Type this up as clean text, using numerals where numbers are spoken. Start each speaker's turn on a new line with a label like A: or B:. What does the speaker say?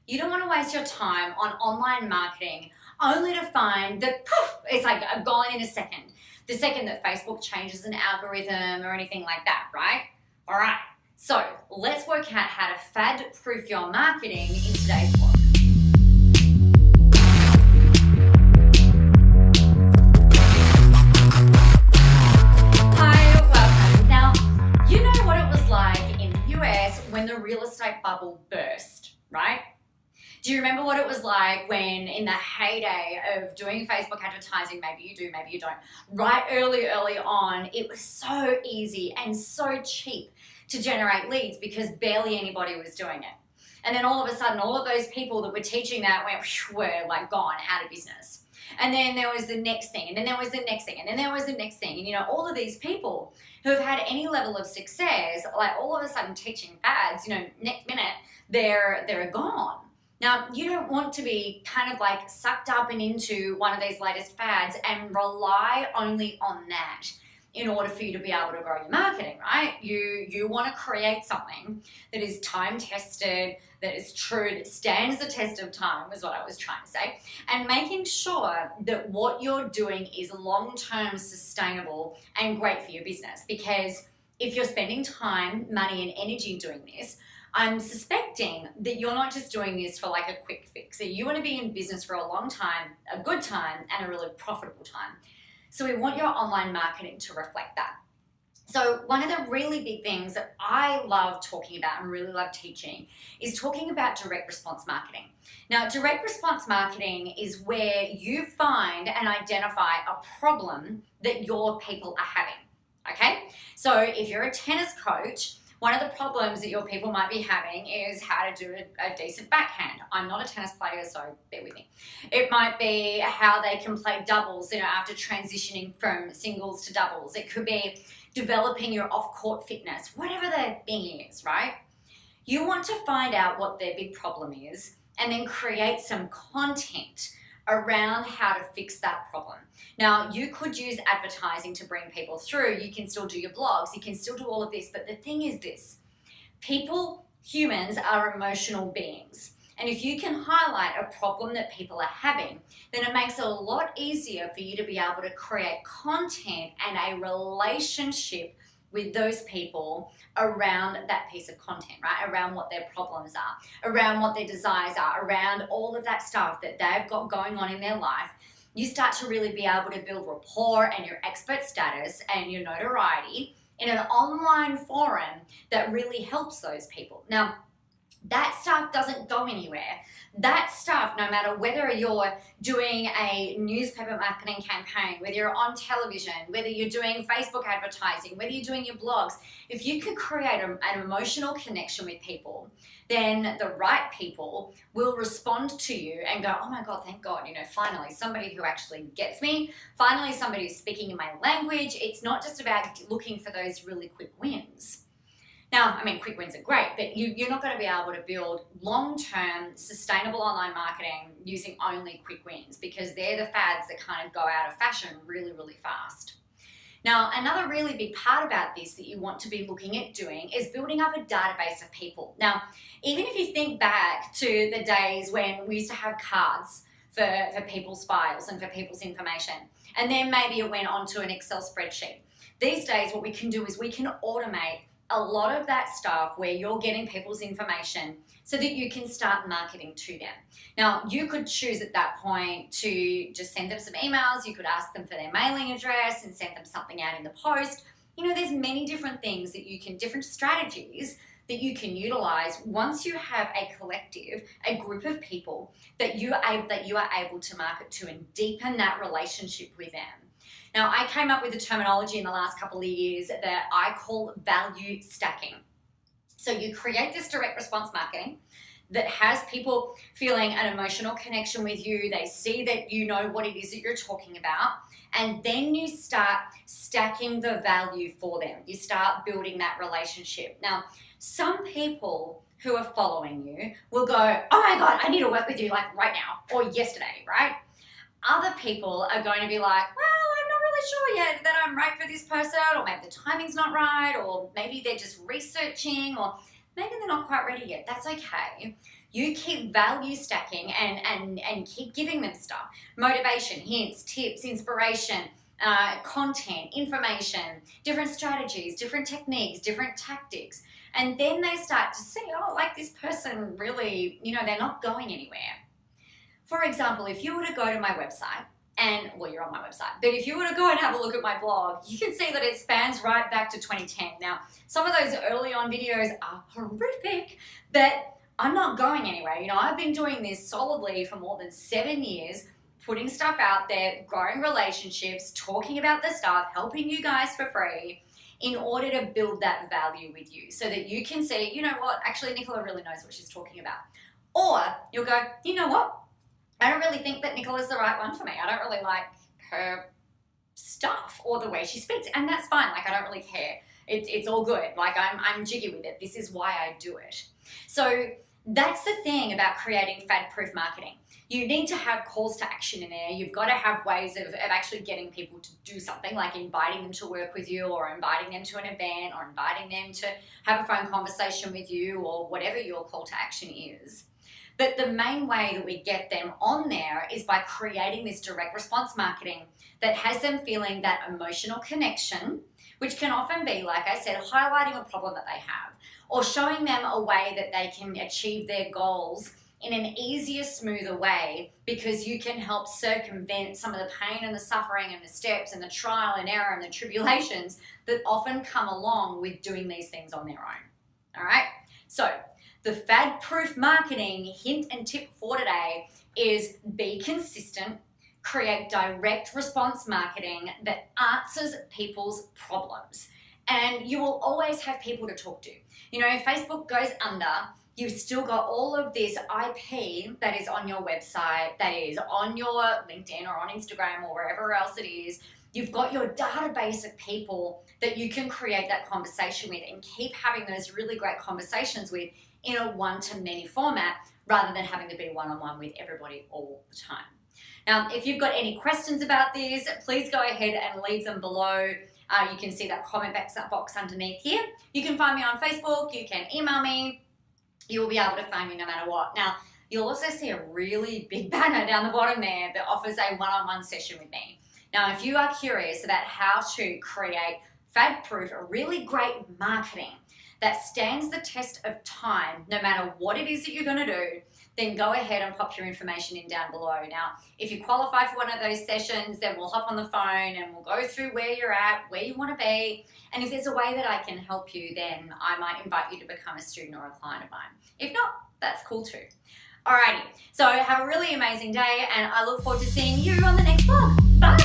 A: You don't want to waste your time on online marketing only to find that poof, it's like gone in a second. The second that Facebook changes an algorithm or anything like that, right? All right, so let's work out how to fad-proof your marketing in today's blog. Hi, welcome. Now, you know what it was like in the US when the real estate bubble burst, right? Do you remember what it was like when in the heyday of doing Facebook advertising, maybe you do, maybe you don't, right early on, it was so easy and so cheap to generate leads because barely anybody was doing it. And then all of a sudden, all of those people that were teaching that were like gone out of business. And then there was the next thing, and then there was the next thing, and then there was the next thing. And you know, all of these people who have had any level of success, like all of a sudden teaching fads, you know, next minute, they're gone. Now, you don't want to be kind of like sucked up and into one of these latest fads and rely only on that in order for you to be able to grow your marketing, right? You want to create something that is time tested, that is true, that stands the test of time, was what I was trying to say, and making sure that what you're doing is long-term sustainable and great for your business. Because if you're spending time, money, and energy doing this, I'm suspecting that you're not just doing this for like a quick fix. So you want to be in business for a long time, a good time, and a really profitable time. So we want your online marketing to reflect that. So one of the really big things that I love talking about and really love teaching is talking about direct response marketing. Now, direct response marketing is where you find and identify a problem that your people are having, okay? So if you're a tennis coach, one of the problems that your people might be having is how to do a decent backhand. I'm not a tennis player, so bear with me. It might be how they can play doubles, you know, after transitioning from singles to doubles. It could be developing your off-court fitness, whatever the thing is, right? You want to find out what their big problem is and then create some content around how to fix that problem. Now, you could use advertising to bring people through. You can still do your blogs. You can still do all of this. But the thing is this, humans are emotional beings. And if you can highlight a problem that people are having, then it makes it a lot easier for you to be able to create content and a relationship with those people around that piece of content, right? Around what their problems are, around what their desires are, around all of that stuff that they've got going on in their life. You start to really be able to build rapport and your expert status and your notoriety in an online forum that really helps those people. Now, that stuff doesn't go anywhere. That stuff, no matter whether you're doing a newspaper marketing campaign, whether you're on television, whether you're doing Facebook advertising, whether you're doing your blogs, if you can create an emotional connection with people, then the right people will respond to you and go, oh my God, thank God, you know, finally somebody who actually gets me, finally somebody who's speaking in my language. It's not just about looking for those really quick wins. Now, I mean, quick wins are great, but you're not going to be able to build long-term, sustainable online marketing using only quick wins because they're the fads that kind of go out of fashion really, really fast. Now, another really big part about this that you want to be looking at doing is building up a database of people. Now, even if you think back to the days when we used to have cards for people's files and for people's information, and then maybe it went onto an Excel spreadsheet. These days, what we can do is we can automate a lot of that stuff where you're getting people's information so that you can start marketing to them. Now, you could choose at that point to just send them some emails. You could ask them for their mailing address and send them something out in the post. You know, there's many different things that you can, different strategies that you can utilize once you have a collective, a group of people that you are able to market to and deepen that relationship with them. Now, I came up with a terminology in the last couple of years that I call value stacking. So you create this direct response marketing that has people feeling an emotional connection with you. They see that you know what it is that you're talking about. And then you start stacking the value for them. You start building that relationship. Now, some people who are following you will go, oh my God, I need to work with you like right now or yesterday, right? Other people are going to be like, well, I'm not really sure yet that I'm right for this person, or maybe the timing's not right, or maybe they're just researching, or maybe they're not quite ready yet. That's okay. You keep value stacking and keep giving them stuff. Motivation, hints, tips, inspiration, content, information, different strategies, different techniques, different tactics. And then they start to see, oh, like this person really, they're not going anywhere. For example, if you were to go to my website, and, well, you're on my website, but if you were to go and have a look at my blog, you can see that it spans right back to 2010. Now, some of those early on videos are horrific, but I'm not going anywhere. I've been doing this solidly for more than 7 years, putting stuff out there, growing relationships, talking about the stuff, helping you guys for free in order to build that value with you so that you can see, you know what, actually Nicola really knows what she's talking about. Or you'll go, you know what, I don't really think that Nicola's the right one for me. I don't really like her stuff or the way she speaks. And that's fine. Like, I don't really care. It's all good. Like, I'm jiggy with it. This is why I do it. So that's the thing about creating Fad-Proof marketing. You need to have calls to action in there. You've got to have ways of actually getting people to do something, like inviting them to work with you, or inviting them to an event, or inviting them to have a phone conversation with you, or whatever your call to action is. But the main way that we get them on there is by creating this direct response marketing that has them feeling that emotional connection, which can often be, like I said, highlighting a problem that they have, or showing them a way that they can achieve their goals in an easier, smoother way, because you can help circumvent some of the pain and the suffering and the steps and the trial and error and the tribulations that often come along with doing these things on their own. All right? So the Fad-Proof marketing hint and tip for today is be consistent, create direct response marketing that answers people's problems. And you will always have people to talk to. If Facebook goes under, you've still got all of this IP that is on your website, that is on your LinkedIn or on Instagram or wherever else it is. You've got your database of people that you can create that conversation with and keep having those really great conversations with in a one-to-many format, rather than having to be one-on-one with everybody all the time. Now, if you've got any questions about this, please go ahead and leave them below. You can see that comment box underneath here. You can find me on Facebook. You can email me. You will be able to find me no matter what. Now, you'll also see a really big banner down the bottom there that offers a one-on-one session with me. Now, if you are curious about how to create Fad-Proof, a really great marketing that stands the test of time, no matter what it is that you're going to do, then go ahead and pop your information in down below. Now, if you qualify for one of those sessions, then we'll hop on the phone and we'll go through where you're at, where you want to be. And if there's a way that I can help you, then I might invite you to become a student or a client of mine. If not, that's cool too. Alrighty, so have a really amazing day, and I look forward to seeing you on the next vlog. Bye!